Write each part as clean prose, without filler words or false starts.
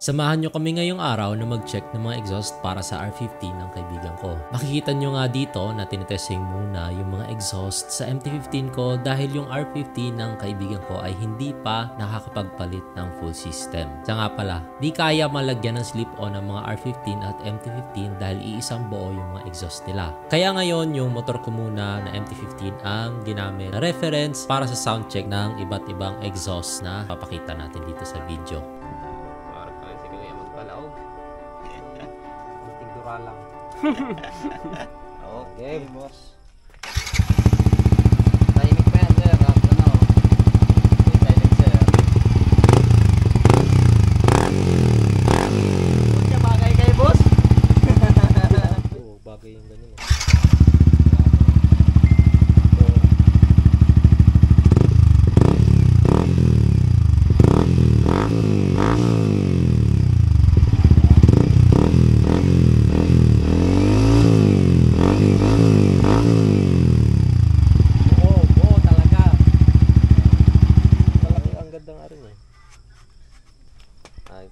Samahan nyo kami ngayong araw na mag-check ng mga exhaust para sa R15 ng kaibigan ko. Makikita nyo nga dito na tinetesting muna yung mga exhaust sa MT-15 ko dahil yung R15 ng kaibigan ko ay hindi pa nakakapagpalit ng full system. Siya nga pala, di kaya malagyan ng slip-on ng mga R15 at MT-15 dahil iisang buo yung mga exhaust nila. Kaya ngayon yung motor ko muna na MT-15 ang ginamit na reference para sa sound check ng iba't ibang exhaust na papakita natin dito sa video. Lang. Okay, boss. Tahimik pa yan, sir. Ano? Silent, sir. Siya bagay kayo, boss? Oo, bagay yung ganun.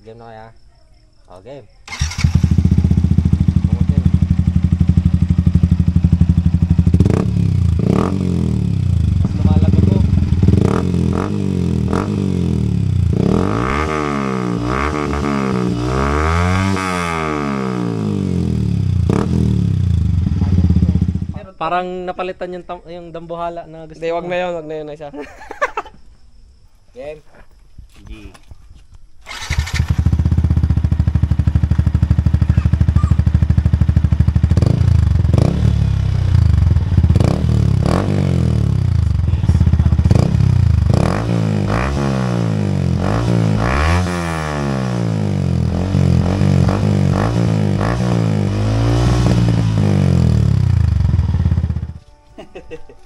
Game na kaya? Okay. Mas lumalago ko. Parang napalitan yung dambuhala na gusto. Hindi, wag na yun na siya. Game. G.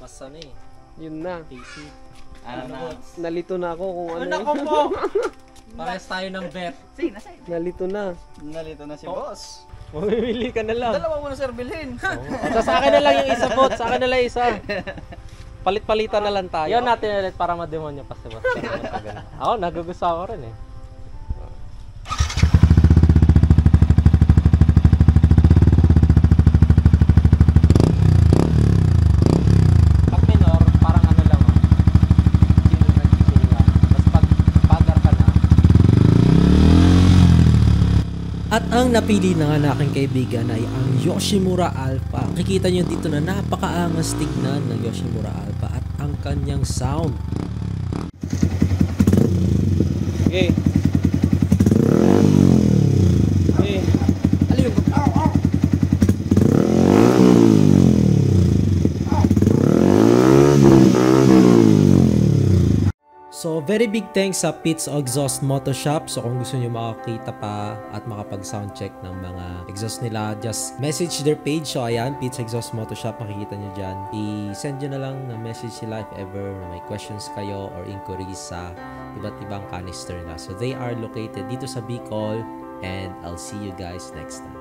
Mas ano eh. Yun na. PC. Nalito na ako kung ano. Nako po! Parehas tayo ng bet. Nalito na. Nalito na si boss. Mamimili ka na lang. Dalawa mo na, sir, bilhin. Sa akin na lang yung isa, bot. Sa akin na lang isa. Palit-palitan na lang tayo. Yun natin ulit para mademonyo pa si boss. Ako, nagugustuhan ko rin eh. At ang napili na nga na aking kaibigan ay ang Yoshimura Alpha. Makikita nyo dito na napakaangas tignan ng Yoshimura Alpha at ang kanyang sound. Okay. Okay. Ano yung... So, very big thanks sa Pitts Exhaust Moto Shop. So, kung gusto nyo makakita pa at makapag-sound check ng mga exhaust nila, just message their page. So, ayan, Pitts Exhaust Moto Shop, makikita nyo dyan. I-send nyo na lang na message sila if ever may questions kayo or inquiries sa iba't ibang canister nila. So, they are located dito sa Bicol and I'll see you guys next time.